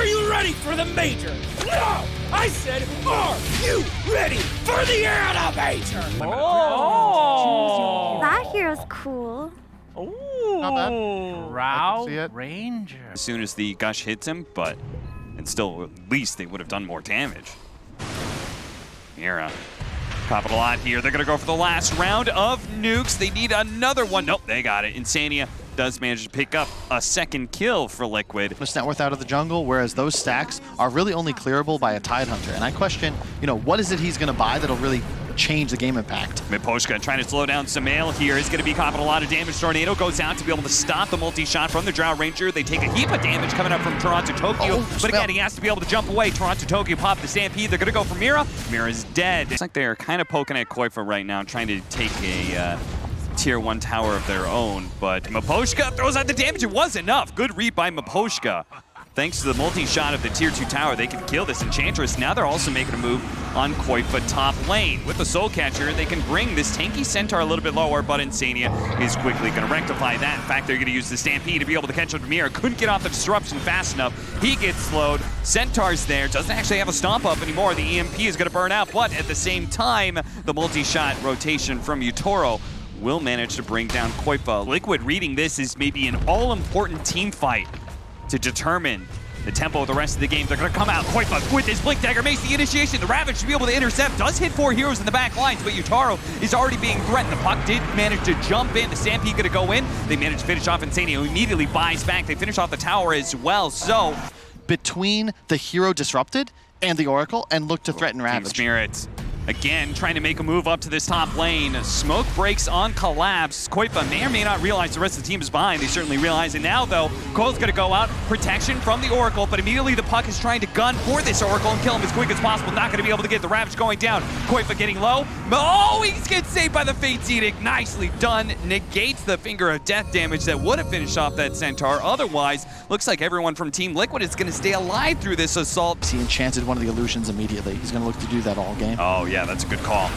Are you ready for the major? No! I said, are you ready for the AniMajor? Oh! That hero's cool. Ooh! Not bad. Route see it. Ranger. As soon as the gush hits him, but and still, at least they would have done more damage. Mira, cop it a lot here. They're gonna go for the last round of nukes. They need another one. Nope, they got it. Insania does manage to pick up a second kill for Liquid. Push net worth out of the jungle, whereas those stacks are really only clearable by a Tidehunter. And I question, what is it he's going to buy that'll really change the game impact? Miposhka trying to slow down Samael here. He's going to be copping a lot of damage. Tornado goes out to be able to stop the multi-shot from the Drow Ranger. They take a heap of damage coming up from Toronto Tokyo. But again, he has to be able to jump away. Toronto Tokyo pop the Stampede. They're going to go for Mira. Mira's dead. It's like they're kind of poking at Koifa right now, trying to take a tier 1 tower of their own. But Miposhka throws out the damage. It was enough. Good read by Miposhka. Thanks to the multi-shot of the tier 2 tower, they can kill this Enchantress. Now they're also making a move on Koifa top lane. With the Soul Catcher, they can bring this tanky Centaur a little bit lower, but Insania is quickly going to rectify that. In fact, they're going to use the Stampede to be able to catch up to Mira. Couldn't get off the disruption fast enough. He gets slowed. Centaur's there. Doesn't actually have a stomp up anymore. The EMP is going to burn out, but at the same time, the multi-shot rotation from Utoro will manage to bring down Koifa. Liquid reading this is maybe an all-important team fight to determine the tempo of the rest of the game. They're going to come out. Koifa with his Blink Dagger makes the initiation. The Ravage should be able to intercept. Does hit 4 heroes in the back lines, but Utaro is already being threatened. The puck did manage to jump in. The Stampede going to go in. They manage to finish off Insania, who immediately buys back. They finish off the tower as well. So Between the hero disrupted and the Oracle, and look to threaten Team Ravage. Spirit again trying to make a move up to this top lane. Smoke breaks on Collapse. Koifa may or may not realize the rest of the team is behind. They certainly realize it now, though. Cole's going to go out. Protection from the Oracle, but immediately the puck is trying to gun for this Oracle and kill him as quick as possible. Not going to be able to get the Ravage going down. Koifa getting low. Oh, he gets saved by the Fate's Edict. Nicely done. Negates the Finger of Death damage that would have finished off that Centaur. Otherwise, looks like everyone from Team Liquid is going to stay alive through this assault. He enchanted one of the illusions immediately. He's going to look to do that all game. Oh, yeah, that's a good call.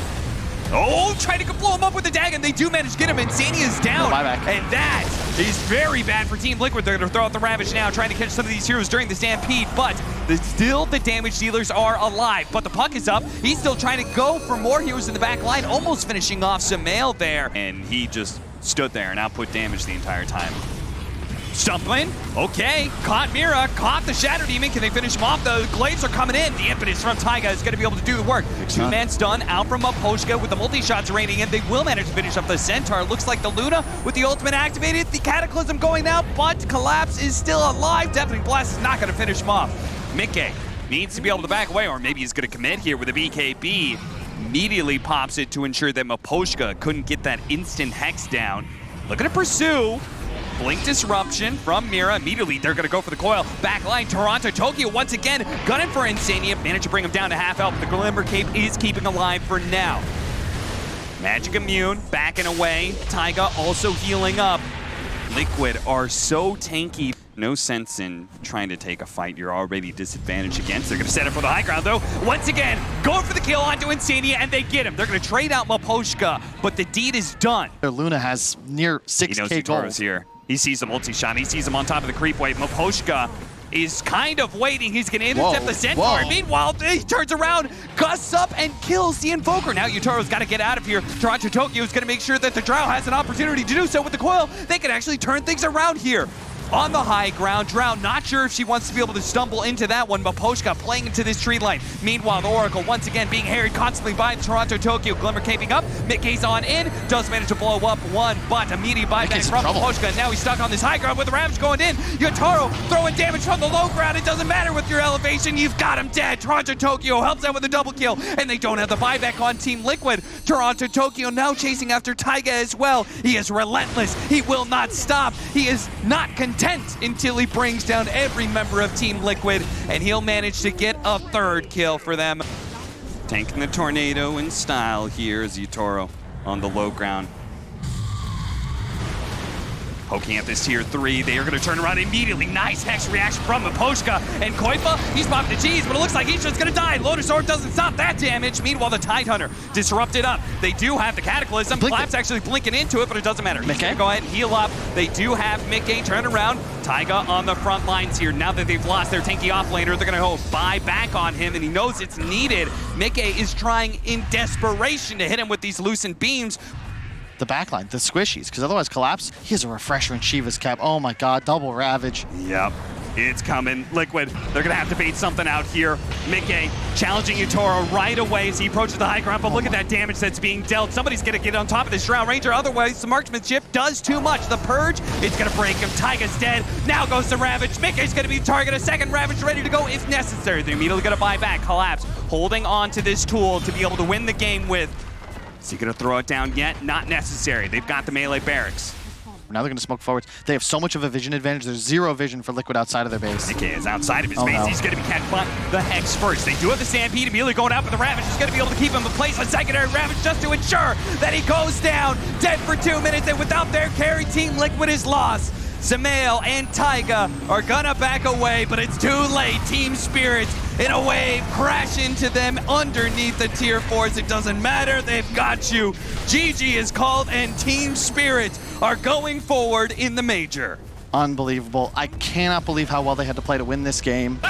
Oh, trying to blow him up with the dagger, and they do manage to get him. Insania's down, and that is very bad for Team Liquid. They're going to throw out the Ravage now, trying to catch some of these heroes during the Stampede, but still the damage dealers are alive. But the puck is up. He's still trying to go for more heroes in the back line, almost finishing off Samael there. And he just stood there and output damage the entire time. Stumbling, okay, caught Mira, caught the Shadow Demon. Can they finish him off? The Glaives are coming in. The impetus from Taiga is going to be able to do the work. Two-man stun out from Miposhka with the multi-shots raining in. They will manage to finish up the Centaur. Looks like the Luna with the ultimate activated. The Cataclysm going out, but Collapse is still alive. Deafening Blast is not going to finish him off. Mickey needs to be able to back away, or maybe he's going to commit here with a BKB. Immediately pops it to ensure that Miposhka couldn't get that instant Hex down. Looking to pursue. Blink Disruption from Mira. Immediately, they're going to go for the coil. Backline, Toronto Tokyo once again gunning for Insania. Managed to bring him down to half health. The Glimmer Cape is keeping alive for now. Magic Immune backing away. Taiga also healing up. Liquid are so tanky. No sense in trying to take a fight you're already disadvantaged against. They're going to set up for the high ground, though. Once again, going for the kill onto Insania, and they get him. They're going to trade out Miposhka, but the deed is done. Their Luna has near 6K He knows Utoro's here. He sees the multi-shot. He sees him on top of the creep wave. Miposhka is kind of waiting. He's going to intercept the Centaur. Meanwhile, he turns around, gusts up, and kills the Invoker. Now Utoro's got to get out of here. Toronto Tokyo is going to make sure that the Drow has an opportunity to do so with the coil. They can actually turn things around here. On the high ground, Drow not sure if she wants to be able to stumble into that one. Miposhka playing into this tree line. Meanwhile, the Oracle once again being harried constantly by the Toronto Tokyo. Glimmer caping up. Mickey's on in. Does manage to blow up one, but immediate buyback from Miposhka. Now he's stuck on this high ground with the Ravage going in. Utoro throwing damage from the low ground. It doesn't matter with your elevation. You've got him dead. Toronto Tokyo helps out with a double kill, and they don't have the buyback on Team Liquid. Toronto Tokyo now chasing after Taiga as well. He is relentless. He will not stop. He is not content until he brings down every member of Team Liquid, and he'll manage to get a third kill for them. Tanking the Tornado in style here is Utoro on the low ground. Poking at this tier 3, they are going to turn around immediately. Nice Hex reaction from Miposhka. And Koifa, he's popped the G's, but it looks like he's just going to die. Loader Sword doesn't stop that damage. Meanwhile, the Tidehunter disrupted up. They do have the Cataclysm. Clap's actually blinking into it, but it doesn't matter. He's going to go ahead and heal up. They do have Mickey turn around. Taiga on the front lines here. Now that they've lost their tanky offlaner, they're going to go buy back on him, and he knows it's needed. Mickey is trying in desperation to hit him with these loosened beams. The backline, the squishies, because otherwise Collapse, he has a refresher in Shiva's cap. Oh my god, double Ravage. Yep, it's coming. Liquid, they're gonna have to bait something out here. Mickey challenging Utoro right away as he approaches the high ground, but look at that damage that's being dealt. Somebody's gonna get on top of this Shroud Ranger, otherwise the marksmanship does too much. The Purge, it's gonna break him. Taiga's dead, now goes the Ravage. Mickey's gonna be the target, a second Ravage ready to go if necessary. They're immediately gonna buy back. Collapse, holding on to this tool to be able to win the game with. Is he going to throw it down yet? Not necessary. They've got the melee barracks. Now they're going to smoke forwards. They have so much of a vision advantage. There's zero vision for Liquid outside of their base. Nicky is outside of his base. No. He's going to be catching the Hex first. They do have the Stampede immediately going out for the Ravage. He's going to be able to keep him in place. A secondary Ravage just to ensure that he goes down. Dead for 2 minutes, and without their carry, Team Liquid is lost. Zamail and Taiga are gonna back away, but it's too late. Team Spirits in a wave crash into them underneath the tier 4s. It doesn't matter, they've got you. GG is called and Team Spirits are going forward in the major. Unbelievable. I cannot believe how well they had to play to win this game.